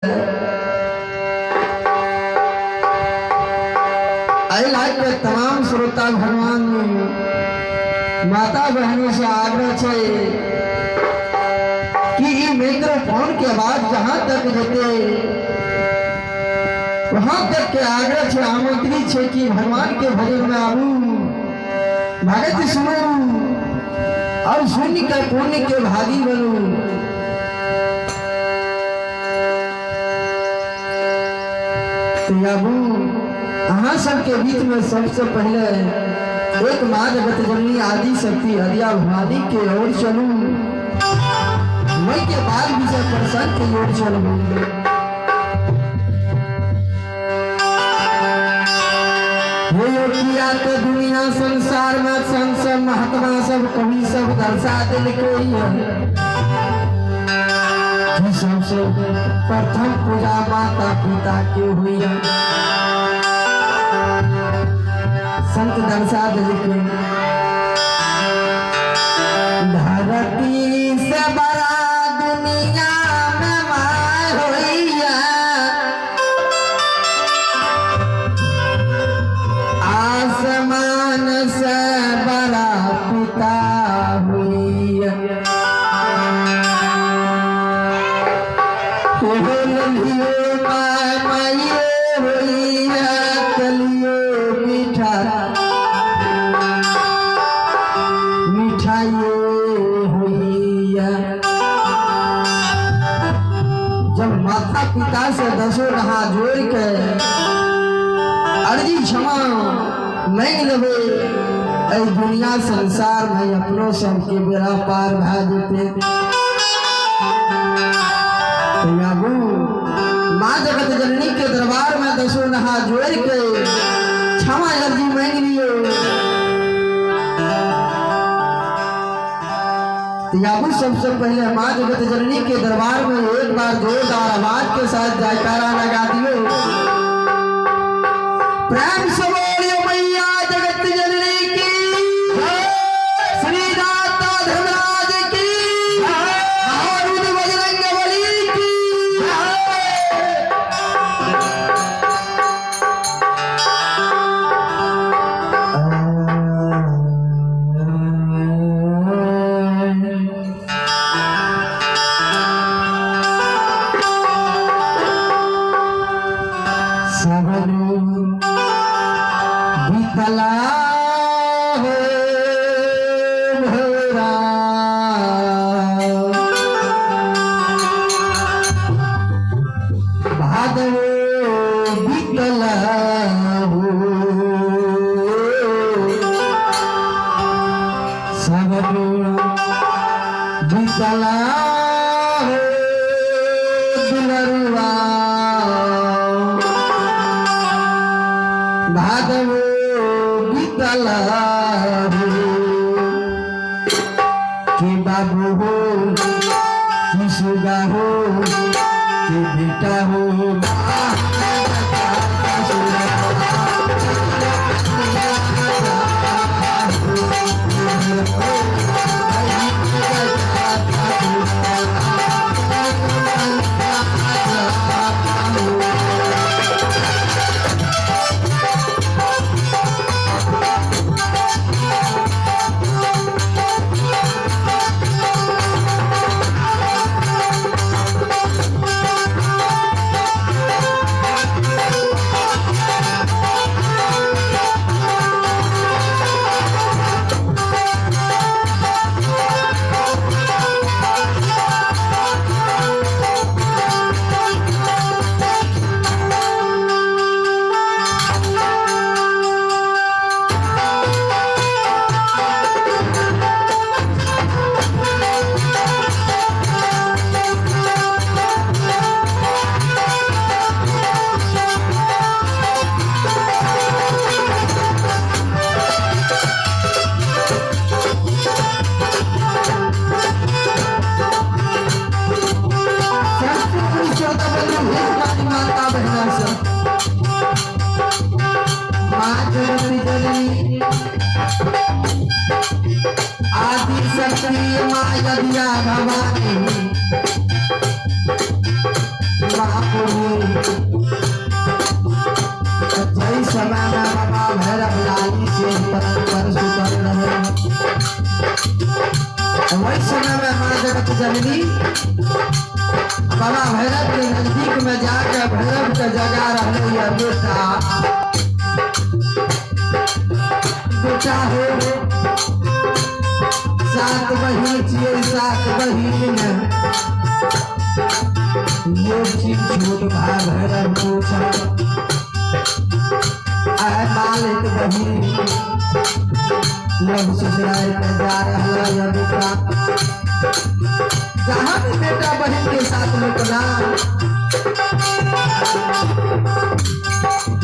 के तमाम श्रोता भगवान माता बहनों से आग्रह है कि माइक्रोफोन के आवाज जहां तक जेते वहां तक के आग्रह है, आमंत्रित है कि भगवान के भजन में आऊ, भगत सुनो और शून्य के पुण्य के भागी बनू। तो आबू अहाँ सबके बीच में सबसे पहले एक माँ जगत जननी आदि शक्ति हदिया भवानी के ओर चलू, वही के बाद विषय प्रसंग की ओर चलू। किया तो दुनिया संसार में संत सब महात्मा सब कवि सब दर्शा दिल कोई सबसे प्रथम पूजा माता पिता के हुई संत दर्शा दिल के धरती से बड़ा दुनिया में माय होइया, आसमान से बड़ा पिता हुइया। जब माता पिता से दसों रहा जोड़ के अर्जी क्षमा नहीं लेवे, दुनिया संसार में अपनों सबके बेड़ा पार भा जेते। माँ जगत जननी के दरबार में दसों नहा जोड़ के क्षमा अर्जी मांग लियो। याबू सबसे पहले माँ जगत जननी के दरबार में एक बार जोरदार आवाज के साथ जयकारा लगा दियो। प्रेम से बोलियो मैया जगत जननी की, श्री दाता धर्मराज की, और बजरंग बली की। बीतला हो भरा भादो बीतला हो सबरो बीतला हो दुलरुआ भादो कि बाबू हो कि सुगा हो कि बेटा हो, आदि शक्ति माया भवानी जय समय में बाबा भैरव लाली से पर सुतर रहे, वही समय में माँ जगत जननी बाबा भैरव के नजदीक में जाकर भैरव के जगा रहे या बेटा बेटा हो सात बहिन छिए सात बहिन ये चीज छोट भाई भैरव पूछा आए मालिक बहिन लव ससुराल में जा रहा है बेटा जहाँ भी बेटा बहन के साथ रुकना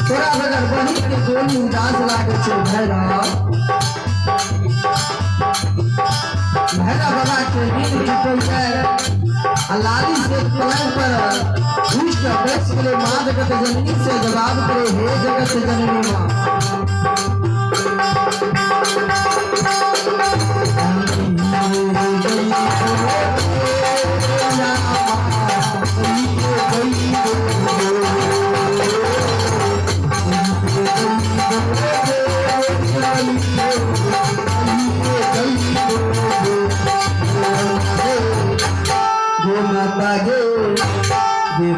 तोरा अगर बहन के गोली उदास लागे छे भैरव बाबा के नींद टूट जाए लाली से पलंग पर उठ कर बैठ के माँ जगत जननी से जवाब करे हे जगत जननी माँ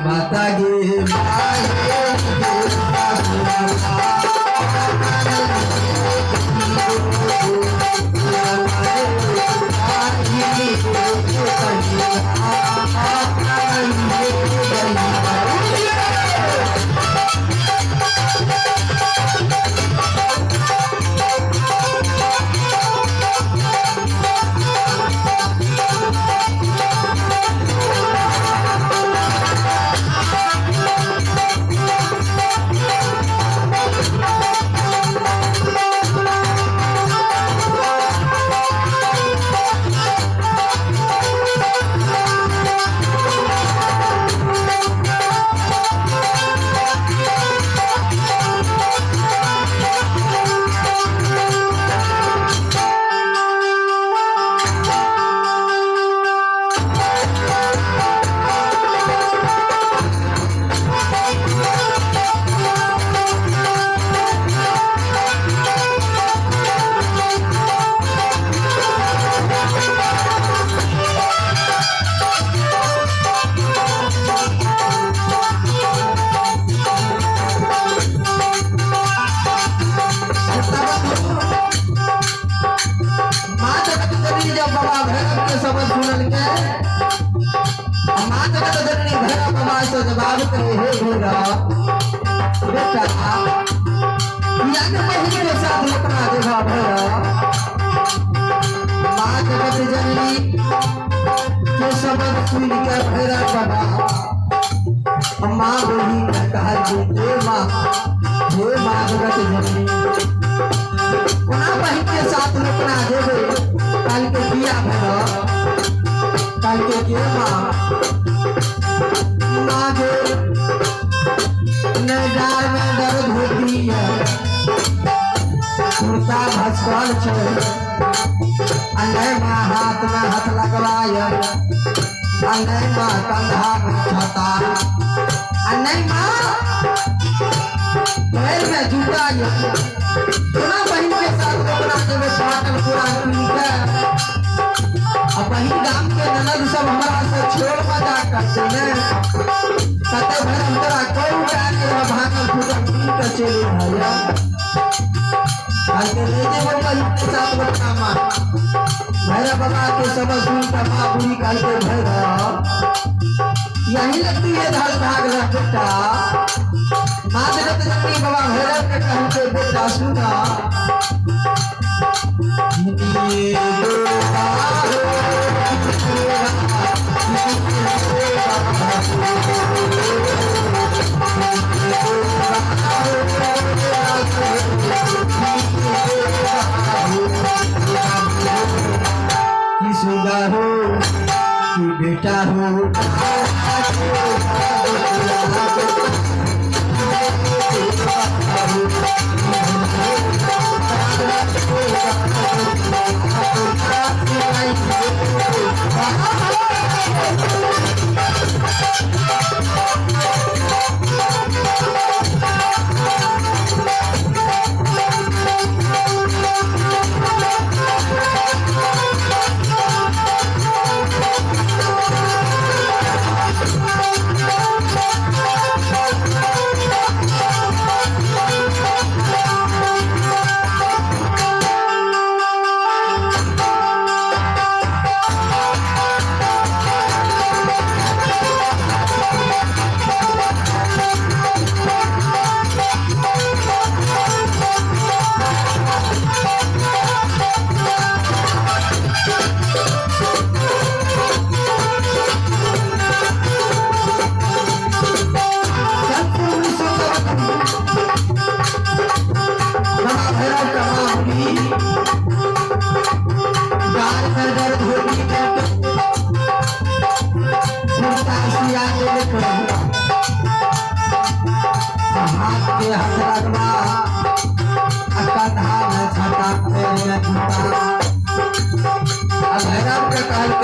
माता गे जवाब करे हे भैरा बेटा बहन के साथ लपना देखा भैरा माँ जगत जननी के शब्द सुन के भैरा बाबा माँ बोली ने कहा हे माँ जगत जननी उना बहन के साथ लपना देवे कल के किया भैरा कल के माँ नजार में दर्द होती है कुर्ता भस्कल छे अनय माँ हाथ में हाथ लगवाए अनय माँ कंधा में छाता अनय माँ पैर में जूता ये सुना बहन के साथ अपना देवे पाटल पूरा के अब बहन गांव के ननद सब हमारा से छोड़ मजाक करते हैं कते भर अंतरा कोई जाने भागल फूटल पी के चले भैया आके ले जे बहन के साथ बता मां भैरा बाबा के सब सुन का मां बुरी काल के भैरा यही लगती है धार भाग रहा बेटा मां जगत जननी बाबा भैरा के कहते बेटा सुना सुगा हो कि बेटा हो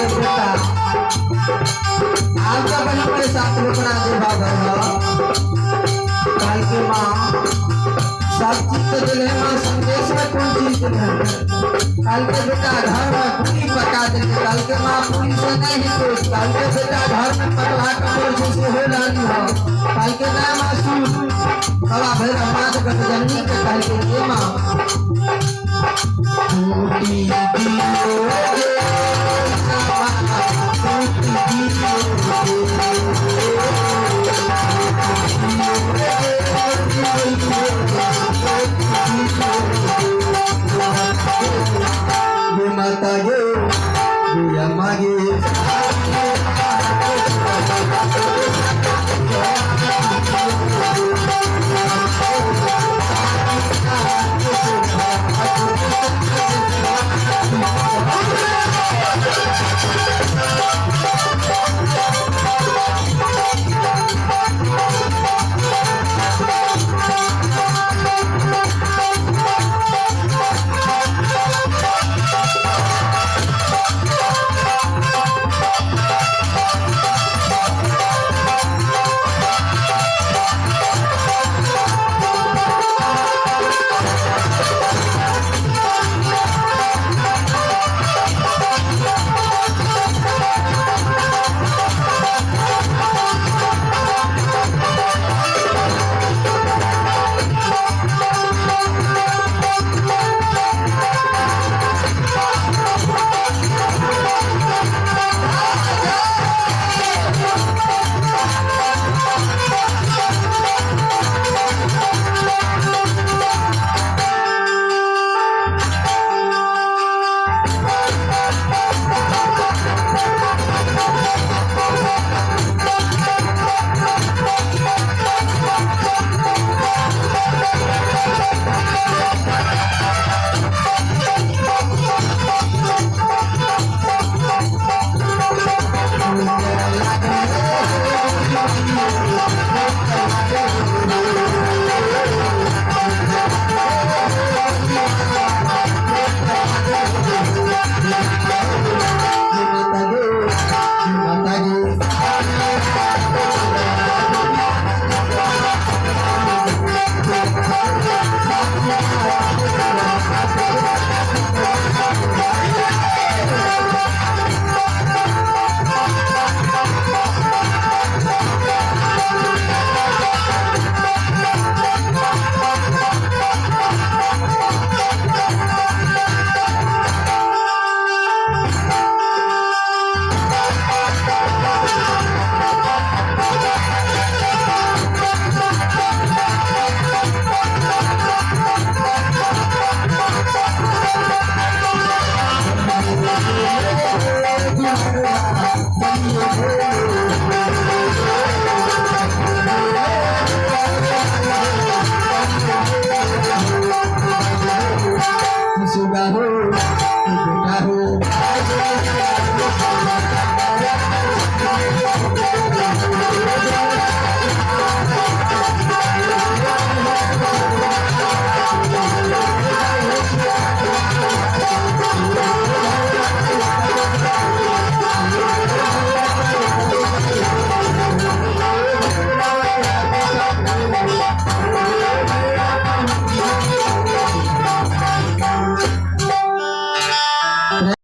के बेटा आज का बहन के साथ रुकना दे भागा काल के माँ सब चीज तो दिल है माँ संदेश में कौन चीज दिल है काल के बेटा घर में पूरी पका देंगे काल के माँ पूरी से नहीं तो काल के बेटा घर में पकड़ा कमर जैसे हो रही हो काल के नाम आसू कला भैर मात गत जननी के काल के माँ टूटी दियो